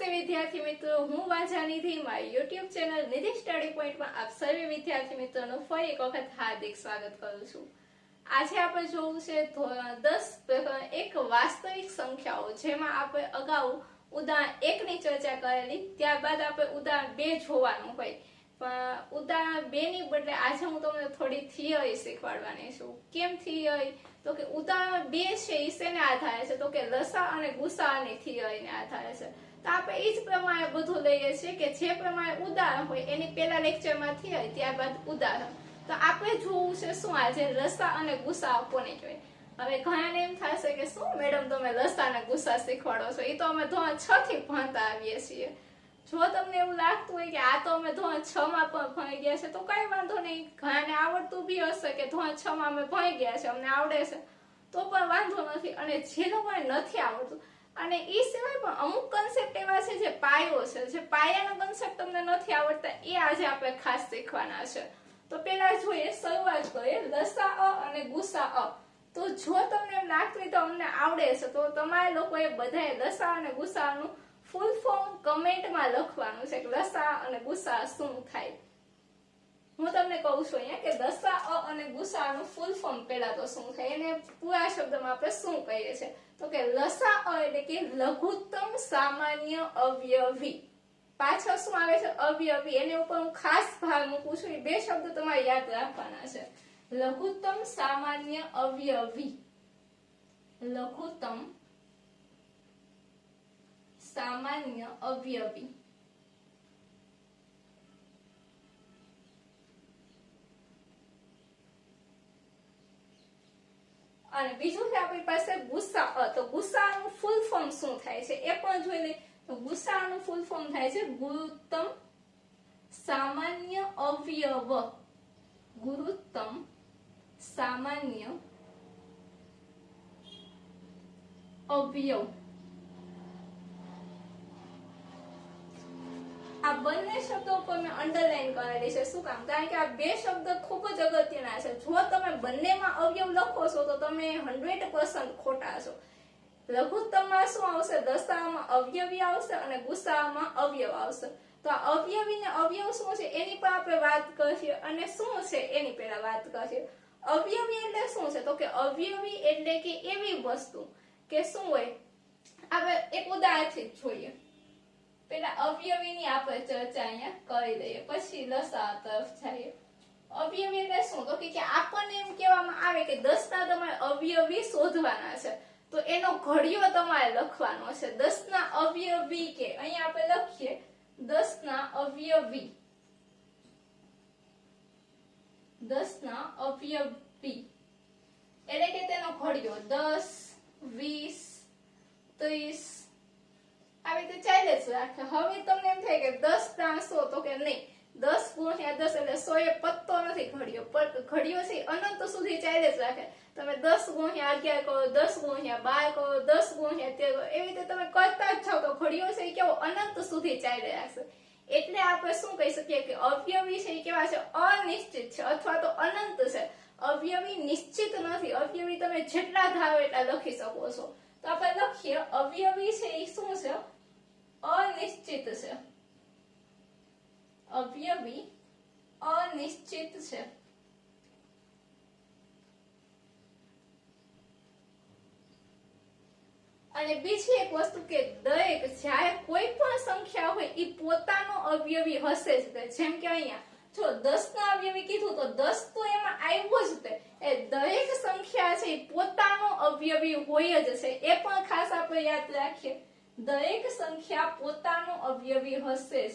નમસ્તે વિદ્યાર્થી મિત્રો, હું વાંઝાનિધિ મારી યુટ્યુબ ચેનલ નિધિ સ્ટડી પોઈન્ટમાં આપ સર્વે વિદ્યાર્થી મિત્રોનું ફરી એક વખત હાર્દિક સ્વાગત કરું છું। આજે આપણે જોવું છે ધોરણ 10 એક વાસ્તવિક સંખ્યાઓ, જેમાં આપણે અગાઉ ઉદાહરણ 1 ની ચર્ચા કરેલી, ત્યારબાદ આપણે ઉદાહરણ 2 જોવાનું હોય, પણ ઉદાહરણ 2 ની બદલે આજે હું તમને થોડી થિયરી શીખવાડવાની છું। કેમ થિયરી? તો કે ઉદાહરણ 2 છે એ શેને આધારે છે? તો કે લસા અને ગુસાઅની થિયરીને આધારે છે। તો આપણે એ જ પ્રમાણે બધું લઈએ છીએ કે જે પ્રમાણે ઉદાહરણ હોય એની પહેલા લેક્ચરમાં થિયરી, ત્યારબાદ ઉદાહરણ। તો આપણે જોવું છે શું આજે લસા અને ગુસા કોને કહેવાય। હવે ઘણાને એમ થશે કે શું મેડમ તમે લસા અને ગુસા શીખવાડો છો, એ તો અમે ધોરણ 6 થી ભણતા આવીએ છીએ। જો તમને એવું લાગતું હોય કે આ તો અમે ધોરણ 6 માં પણ ભણી ગયા છે, તો કઈ વાંધો નહીં, ઘણાને આવડતું બી હશે કે ધોરણ 6 માં અમે ભણી ગયા છે, અમને આવડે છે, તો પણ વાંધો નથી। અને જે લોકોને નથી આવડતું, અને એ સિવાય પણ અમુક કન્સેપ્ટ એવા છે જે પાયો છે, જે પાયાના કન્સેપ્ટ તમને નથી આવડતા, એ આજે આપણે ખાસ શીખવાના છે। તો પેલા જોઈએ, શરૂઆત કરીએ લસા અને ગુસા। તો જો તમને એમ લાગતું હોય તો અમને આવડે છે, તો તમારે લોકોએ બધાએ લસા અને ગુસાનું ફૂલ ફોર્મ કમેન્ટમાં લખવાનું છે કે લસા અને ગુસા શું થાય। હું તમને કહું છું અહીંયા કે લસા અને ગુસાનું ફૂલ ફોર્મ પહેલા તો શું થાય, એને પૂરા શબ્દમાં આપણે શું કહીએ છીએ? તો કે લસા એટલે કે લઘુત્તમ સામાન્ય અવયવી। પાછળ શું આવે છે? અવયવી। એની ઉપર હું ખાસ ભાર મૂકું છું, એ બે શબ્દ તમારે યાદ રાખવાના છે। લઘુત્તમ સામાન્ય અવયવી, લઘુત્તમ સામાન્ય અવયવી। અને બીજું છે આપણી પાસે ગુસા। તો ગુસાનું ફૂલ ફોર્મ શું થાય છે એ પણ જોઈ લઈએ। તો ગુસાનું ફૂલ ફોર્મ થાય છે ગુરુત્તમ સામાન્ય અવયવ, ગુરુત્તમ સામાન્ય અવયવ। આ બંને શબ્દો પર મેં અંડરલાઈન કરેલી છે, શું કામ? કારણ કે આ બે શબ્દ ખૂબ જ અગત્યના છે। જો તમે બંનેમાં અવયવ લખો છો તો તમે 100% ખોટા છો। લઘુત્તમમાં શું આવશે? લસાઅમાં અવયવી આવશે અને ગુસાઅમાં અવયવ આવશે। તો આ અવયવી ને અવયવ શું છે એની પર આપણે વાત કરીએ, અને શું છે એની પહેલા વાત કરીએ। અવયવી એટલે શું છે? તો કે અવયવી એટલે કે એવી વસ્તુ કે શું હોય, આપણે એક ઉદાહરણથી જોઈએ। પેલા અવયવીની આપણે ચર્ચા અહીંયા કરી દઈએ, પછી લસા તરફ જઈએ। અવયવી એટલે શું? તો કે આપણને એમ કહેવામાં આવે કે 10 ના તમારે અવયવી શોધવાના છે, તો એનો ઘડિયો તમારે લખવાનો છે। 10 ના અવયવી કે અહીંયા આપણે લખીએ 10 ના અવયવી, 10 ના અવયવી એટલે કે તેનો ઘડિયો 10, 20, 30 આવી રીતે ચાલે જ રાખે। હવે તમને એમ થાય કે 10 ના 100, તો કે નહીં, 10 ગુણ્યા 10 એટલે 100 એ પત્તો નથી ઘડિયો, પણ ઘડિયો છે અનંત સુધી ચાલે જ રાખે। તમે 10 ગુણ્યા 11 કરો, 10 ગુણ્યા 12 કરો, 10 ગુણ્યા 13 કરો, એવી રીતે તમે કરતા જ જાઓ તો ઘડિયો છે એ કેવો અનંત સુધી ચાલે રાખશે। એટલે આપણે શું કહી શકીએ કે અવયવી છે એ કેવા છે? અનિશ્ચિત છે, અથવા તો અનંત છે। અવયવી નિશ્ચિત નથી, અવયવી તમે જેટલા ધારો એટલા લખી શકો છો। તો આપણે લખીએ અવયવી છે એ શું છે? અનિશ્ચિત છે। અવયવી અનિશ્ચિત છે। અને બીજી એક વસ્તુ કે દરેક જ્યારે કોઈ પણ સંખ્યા હોય એ પોતાનો અવયવી હશે જ તે। જેમ કે અહીંયા જો 10 ના અવયવી કીધું તો 10 તો એમાં આવ્યો જ તે, એ દરેક સંખ્યા છે એ પોતાનો અવયવી હોય જ છે, એ પણ ખાસ આપણે યાદ રાખીએ। દરેક સંખ્યા પોતાનો અવયવી હશે જ,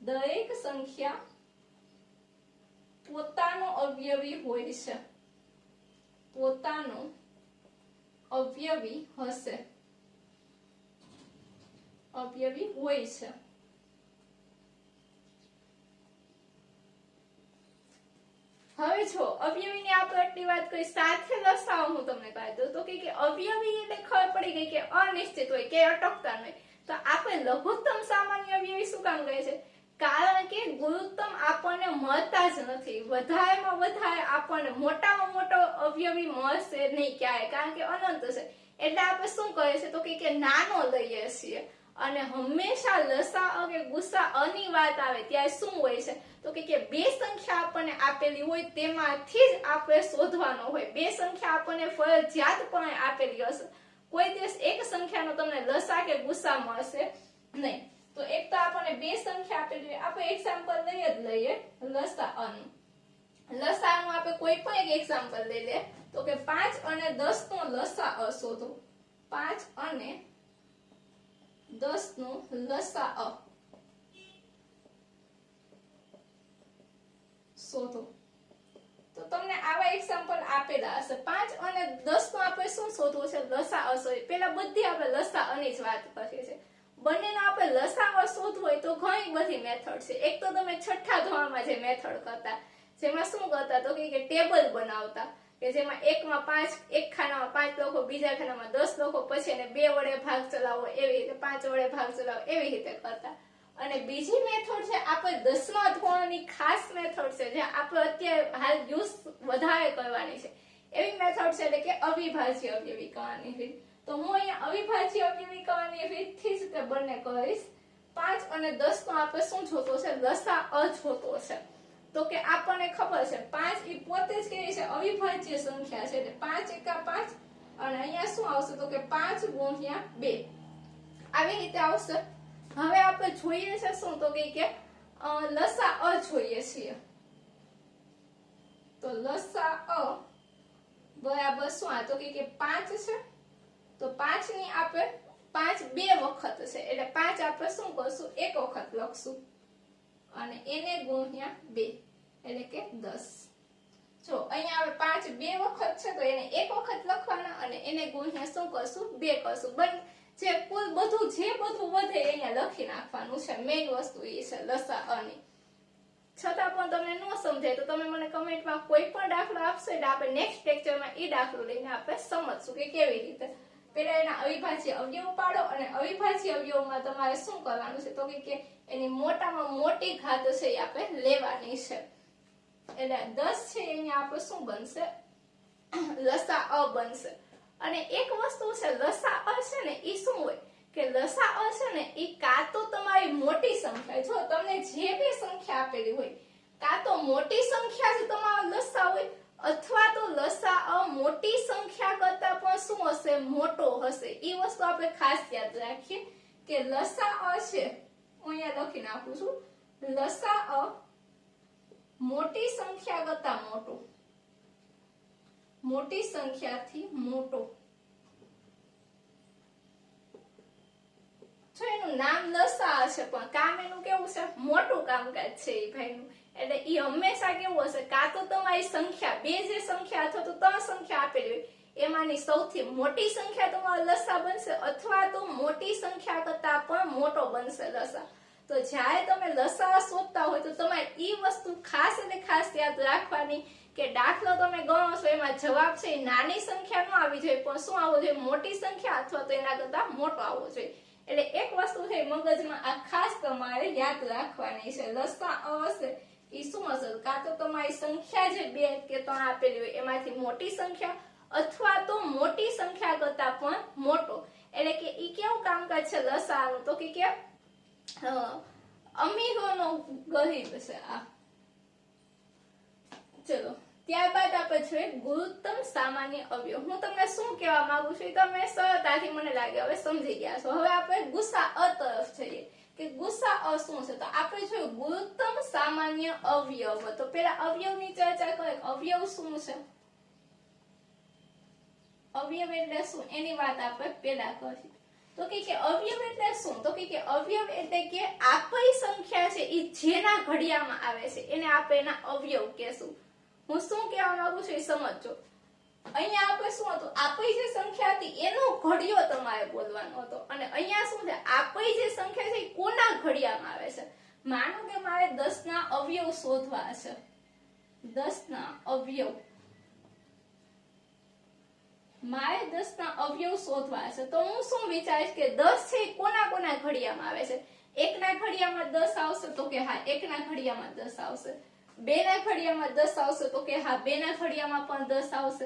દરેક સંખ્યા પોતાનો અવયવી હોય છે, પોતાનો અવયવી હશે, અવયવી હોય છે। હવે જો અવયવીની આપણે આટલી વાત કરી, સાથે લસાઅ હું તમને કહી દઉં તો કે અવયવી એટલે ખબર પડી ગઈ કે અનિશ્ચિત હોય, કે અટકતા નહીં। તો આપણે લઘુત્તમ સામાન્ય અવયવી શું કામ કહે છે? કારણ કે ગુરુત્તમ આપણને મળતા જ નથી, વધારેમાં વધારે આપણને મોટામાં મોટો અવયવી મળશે નહીં ક્યારે, કારણ કે અનંત છે। એટલે આપણે શું કરીએ છીએ તો કે નાનો લઈએ છીએ। અને હંમેશા લસા કે ગુસા ની વાત આવે ત્યારે શું હોય છે તો કે બે સંખ્યા આપણને આપેલી હોય તેમાંથી જ આપણે શોધવાનો હોય. બે સંખ્યા આપણને ફરજિયાતપણે આપેલી હશે. કોઈ દિવસ એક સંખ્યાનો તમને લસા કે ગુસા મળશે નહીં. તો એક તો આપણને બે સંખ્યા આપેલી હોય, આપણે એક્ઝામ્પલ લઈએ લસાઅનું. લસાઅનું આપણે કોઈ પણ એક એક્ઝામ્પલ લઈ લે તો કે 5 અને 10 નો લસાઅ શોધો. 5 અને 10 નો લસાઅ શોધો. તો તમને આવા એક્ઝામ્પલ આપેલા હશે. 5 અને 10 નો આપણે શું શોધવું છે? લસાઅ શોધવું. પેલા બધી આપણે લસાઅની જ વાત કરીએ છીએ. બંનેનો આપણે લસાઅ શોધવું હોય તો ઘણી બધી મેથડ છે. એક તો તમે છઠ્ઠા ધોરણમાં જે મેથડ કરતા, જેમાં શું કરતા તો કે ટેબલ બનાવતા કે જેમાં એકમાં 5, એક ખાનામાં 5 લખો, બીજા ખાનામાં 10 લખો, પછી એને 2 વડે ભાગ ચલાવો, એવી રીતે 5 વડે ભાગ ચલાવો, એવી રીતે કરતા. અને બીજી મેથડ છે આપણે 10મા ધોરણની ખાસ મેથડ છે, જે આપણે અત્યારે હાલ યુઝ વધારે કરવાની છે. એવી મેથડ છે એટલે કે અવિભાજ્ય અવયવીકરણની રીત. તો હું અહીંયા અવિભાજ્ય અવયવીકરણની રીતથી જ તે બંને કરીશ. 5 અને 10 નો આપણે શું જોતો છે? લસાઅ જોતો છે. તો કે આપણને ખબર છે 5 એ પોતે જ કેવી છે? અવિભાજ્ય સંખ્યા છે. એટલે 5 એકા 5 અને અહીંયા શું આવશે તો કે 5 ગુણ્યા 2 આવી રીતે આવશે. હવે આપણે જોઈએ છે શું તો કે લસાઅ જોઈએ છીએ. તો લસાઅ બરાબર શું? આ તો કે 5 છે. તો 5 ની આપણે 5 બે વખત છે એટલે 5 આપણે શું કરશું? એક વખત લખશું અને એને ગુણ્યા 2 એટલે કે 10. જો અહીંયા હવે 5 બે વખત છે તો એને એક વખત લખવાના અને એને ગુણ્યા શું કરશું? 2 કરશું. જે કુલ બધું વધે અહીંયા લખી નાખવાનું છે. મેઇન વસ્તુ એ છે લસાઅની. છતાં પણ તમને ન સમજાય તો તમે મને કમેન્ટમાં કોઈ પણ દાખલો આપશો એટલે આપણે નેક્સ્ટ લેક્ચરમાં એ દાખલો લઈને આપણે સમજશું કે કેવી રીતે. પેલા એના અવિભાજ્ય અવયવ પાડો અને અવિભાજ્ય અવયવમાં તમારે શું કરવાનું છે તો કે એની મોટામાં મોટી ઘાત છે એ આપણે લેવાની છે. એટલે 10 છે અહીંયા આપણે શું બનશે? લસાઅ બનશે. અને એક વસ્તુ છે લસાઅ છે ને એ શું હોય કે લસાઅ છે ને એ કાં તો તમારી મોટી સંખ્યા, જો તમને જે બી સંખ્યા આપેલી હોય કાં તો મોટી સંખ્યા જ તમારો લસાઅ હોય અથવા તો લસાઅ મોટી સંખ્યા કરતા પણ શું હશે? મોટો હશે. એ વસ્તુ આપણે ખાસ યાદ રાખીએ કે લસાઅ છે, હું અહીંયા લખી નાખું છું, લસાઅ મોટી સંખ્યા કરતા મોટો, મોટી સંખ્યાથી મોટો. જો એનું નામ લસાઅ છે પણ કામ એનું કેવું છે? મોટું કામકાજ છે એ ભાઈનું. એટલે એ હંમેશા કેવું હશે? કાં તો તમારી સંખ્યા, બે જે સંખ્યા અથવા તો 3 સંખ્યા આપેલી હોય એમાંની સૌથી મોટી સંખ્યા તમારો લસાઅ બનશે અથવા તો મોટી સંખ્યા કરતા પણ મોટો બનશે લસાઅ. તો જ્યારે તમે લસાઅ શોધતા હોય તો તમારે એ વસ્તુ ખાસ એટલે ખાસ યાદ રાખવાની કે દાખલો તમે ગણો છો એમાં જવાબ છે નાની સંખ્યા ન આવી જોઈએ પણ શું આવવો જોઈએ? મોટી સંખ્યા અથવા તો એના કરતા મોટો આવવો જોઈએ. એટલે એક વસ્તુ છે મગજમાં આ ખાસ તમારે યાદ રાખવાની છે. લસાઅ હશે એ શું હશે? કાં તો તમારી સંખ્યા જે 2 કે 3 આપેલી હોય એમાંથી મોટી સંખ્યા અથવા તો મોટી સંખ્યા કરતા પણ મોટો. એટલે કે ઈ કેવું કામકાજ છે લસાઅનું તો કે અમીરોનો ગરીબ છે આ. ચલો ત્યારબાદ આપણે જોઈએ ગુરુત્તમ સામાન્ય અવયવ. હું તમને શું કહેવા માંગુ છું તમે સરળતાથી મને લાગે હવે સમજી ગયા છો. હવે આપણે ગુસાઅ તરફ જઈએ કે ગુસાઅ શું છે. તો આપણે જોયું ગુરુત્તમ સામાન્ય અવયવ. તો પેલા અવયવની ચર્ચા કરીએ. અવયવ શું છે? અવયવ એટલે શું એની વાત આપણે પેલા કરીએ. તો કે અવયવ એટલે શું? તો કે અવયવ એટલે કે આપેલી સંખ્યા છે એ જેના ઘડિયામાં આવે છે એને આપણે એના અવયવ કહેશું. હું શું કહેવા માંગુ છું એ સમજજો. અહીંયા આપણે શું હતું? આપેલી જે સંખ્યા હતી એનો ઘડિયો તમારે બોલવાનો હતો અને અહીંયા શું છે? આપેલી જે સંખ્યા છે એ કોના ઘડિયામાં આવે છે? માનો કે મારે 10 ના અવયવ શોધવા છે. 10 ના અવયવ મારે 10 ના અવયવ શોધવા છે તો હું શું વિચારીશ કે 10 છે એ કોના કોના ઘડિયામાં આવે છે? એકના ઘડિયામાં 10 આવશે તો કે હા એકના ઘડિયામાં 10 આવશે. 2 ના ઘડિયામાં 10 આવશે તો કે હા 2 ના ઘડિયામાં પણ 10 આવશે.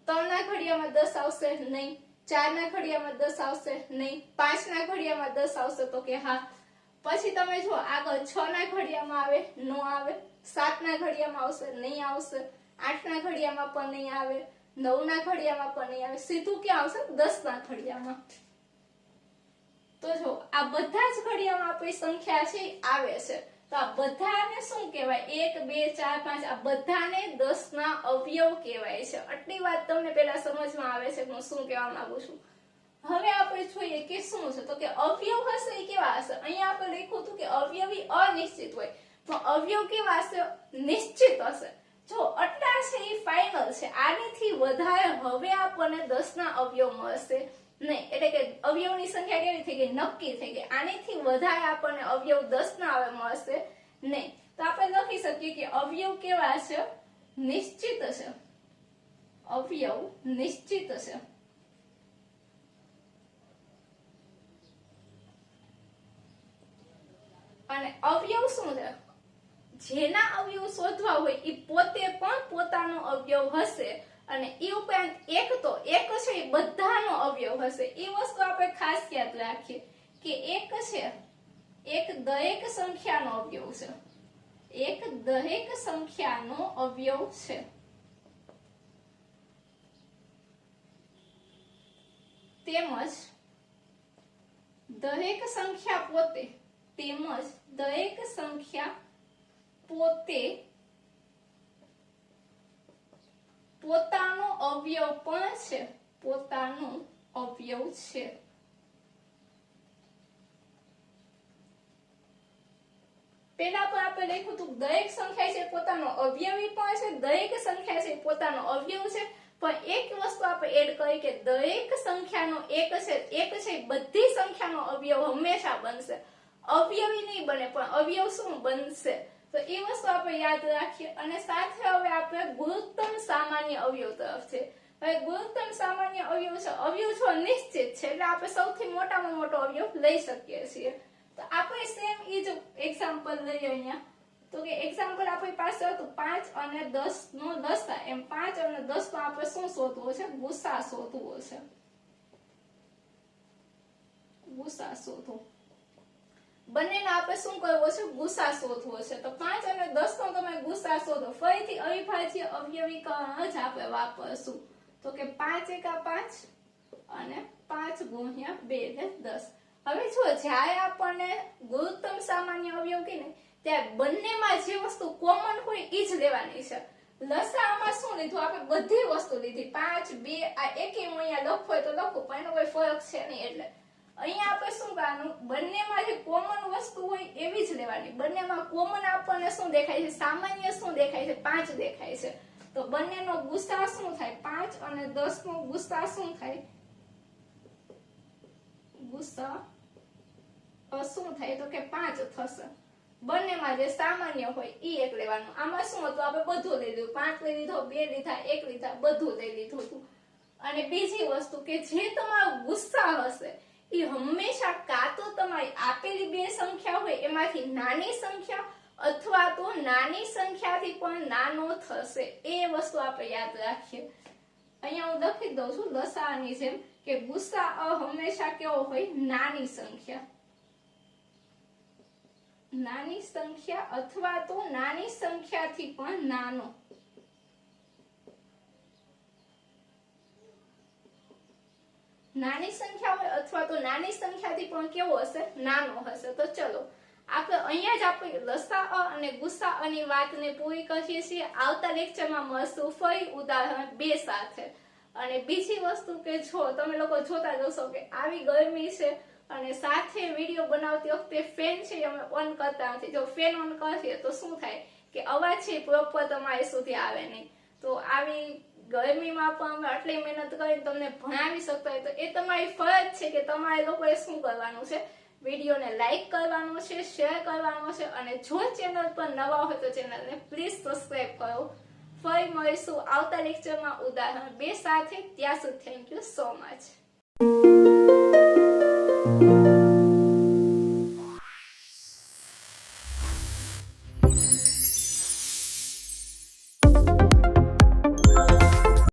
3 ના ઘડિયામાં 10 આવશે નહીં. 4 ના ઘડિયામાં 10 આવશે નહીં, 5 ના ઘડિયામાં 10 આવશે તો કે હા. પછી તમે જો આગળ 6 ના ઘડિયામાં આવે, નો આવે, 7 ના ઘડિયામાં આવશે, નહીં આવશે, 8 ના ઘડિયામાં પણ નહીં આવે, 9 ના ઘડિયામાં પણ નહીં આવે, સીધું ક્યાં આવશે 10 ના ઘડિયામાં. તો જો આ બધા જ ઘડિયામાં આપણી સંખ્યા છે આવે છે, તો આ બધાને શું કહેવાય? 1 2 4 5 આ બધાને 10 ના અવયવ કહેવાય છે. આટલી વાત તમને પહેલા સમજમાં આવે છે હું શું કહેવા માંગુ છું. હવે આપણે જોઈએ કે શું છે, તો કે અવયવ હશે એ કેવા હશે? અહીંયા આપણે લખ્યું હતું કે અવયવી અનિશ્ચિત હોય, તો અવયવ કેવા હશે? નિશ્ચિત હશે. જો આટલા છે એ ફાઇનલ છે, આનીથી વધારે હવે આપણને 10 ના અવયવ મળશે નહીં. એટલે કે અવયવની સંખ્યા કેવી થઈ ગઈ? નક્કી થઈ ગઈ. આનીથી વધારે આપણને અવયવ 10 ના આવે મળશે નહીં. તો આપણે લખી શકીએ કે અવયવ કેવા છે? નિશ્ચિત છે. અવયવ નિશ્ચિત છે. અને અવયવ શું છે? જેના અવયવ શોધવા હોય એ પોતે પણ પોતાનો અવયવ હશે, અને એ ઉપરાંત એક છે એ બધાનો અવયવ હશે. એ વસ્તુ આપણે ખાસ યાદ રાખીએ કે એક છે એક દરેક સંખ્યાનો અવયવ છે. એક દરેક સંખ્યાનો અવયવ છે. તેમજ દરેક સંખ્યા પોતે પોતાનો અવયવ પણ છે. પોતાનો અવયવ છે. પેલા પણ આપણે લખ્યું હતું દરેક સંખ્યા છે પોતાનો અવયવી પણ છે, દરેક સંખ્યા છે પોતાનો અવયવ છે. પણ એક વસ્તુ આપણે એડ કરી કે દરેક સંખ્યાનો એક છે બધી સંખ્યાનો અવયવ હંમેશા બનશે. અવયવી નહીં બને પણ અવયવ શું બનશે? તો એ વસ્તુ આપણે યાદ રાખીએ. અને સાથે હવે આપણે ગુણોત્તમ સામાન્ય અવયવ તરફ છે. હવે ગુણોત્તમ સામાન્ય અવયવ છે, અવયવ જો નિશ્ચિત છે એટલે આપણે સૌથી મોટામાં મોટો અવયવ લઈ શકીએ છીએ. તો આપણે સેમ ઈ જ એક્ઝામ્પલ લઈએ અહીંયા. તો કે એક્ઝામ્પલ આપણી પાસે હતું 5 અને 10 નો લસા. એમ 5 અને 10 નો આપણે શું શોધવો છે? ગુસા શોધવો છે. ગુસા શોધવો. બંનેનો આપણે શું કરવો છે? ગુસા શોધવો છે. તો 5 અને 10 નો તમે ગુસા શોધો. ફરીથી અવિભાજ્ય અવયવીકરણ જ આપણે વાપરશું. તો કે 5 એકા 5 અને 5 ગુણ્યા 2 એટલે 10. હવે જો જ્યારે આપણને ગુણોત્તમ સામાન્ય અવયવ કે ને ત્યારે બંનેમાં જે વસ્તુ કોમન હોય એ જ લેવાની છે. લસાઅમાં શું લીધું? આપણે બધી વસ્તુ લીધી. 5 2 આ એકે હું અહીંયા લખો હોય તો લખું, પણ એનો કોઈ ફરક છે નહીં. એટલે અહીંયા આપણે શું કરવાનું? બંનેમાં જે કોમન વસ્તુ હોય એવી જ લેવાની. બંનેમાં કોમન આપણને શું દેખાય છે? સામાન્ય શું દેખાય છે? 5 દેખાય છે. તો બંનેનો ગુસા શું થાય? 5 અને 10 નો ગુસા શું થાય? ગુસા શું થાય? તો કે 5 થશે. બંનેમાં જે સામાન્ય હોય એ એક લેવાનું. આમાં શું હતું? આપણે બધું લઈ લીધું. 5 લઈ લીધો, 2 લીધા, 1 લીધા, બધું લઈ લીધું હતું. અને બીજી વસ્તુ કે જે તમારો ગુસ્સા હશે એ હંમેશા કાં તો તમારી આપેલી બે સંખ્યા હોય એમાંથી નાની સંખ્યા અથવા તો નાની સંખ્યાથી પણ નાનો થશે. એ વસ્તુ આપણે યાદ રાખીએ. અહીંયા હું લખી દઉં છું લસાઅની જેમ કે ગુસ્સા હંમેશા કેવો હોય? નાની સંખ્યા. નાની સંખ્યા અથવા તો નાની સંખ્યાથી પણ નાનો. નાની સંખ્યા હોય અથવા તો નાની સંખ્યાથી પણ કેવો હશે? નાનો હશે. તો ચલો આપણે અહીંયા જ આપણે લસાઅ અને ગુસાઅની વાતને પૂરી કરીએ છીએ. આવતા લેક્ચરમાં મળશું ફરી ઉદાહરણ 2 સાથે. અને બીજી વસ્તુ કે જો તમે લોકો જોતા જશો કે આવી ગરમી છે અને સાથે વિડીયો બનાવતી વખતે ફેન છે અમે ઓન કરતા નથી. જો ફેન ઓન કરીએ તો શું થાય કે અવાજ છે પ્રોપર તમારી સુધી આવે નહીં. તો આવી ગરમીમાં પણ અમે આટલી મહેનત કરીને તમને ભણાવી શકતા હોય તો એ તમારી ફરજ છે કે તમારે લોકોએ શું કરવાનું છે? વિડીયોને લાઈક કરવાનો છે, શેર કરવાનો છે, અને જો ચેનલ પર નવા હોય તો ચેનલને પ્લીઝ સબસ્ક્રાઇબ કરો. ફરી મળીશું આવતા લેક્ચરમાં ઉદાહરણ 2 સાથે. ત્યાં સુધી થેન્ક યુ સો મચ.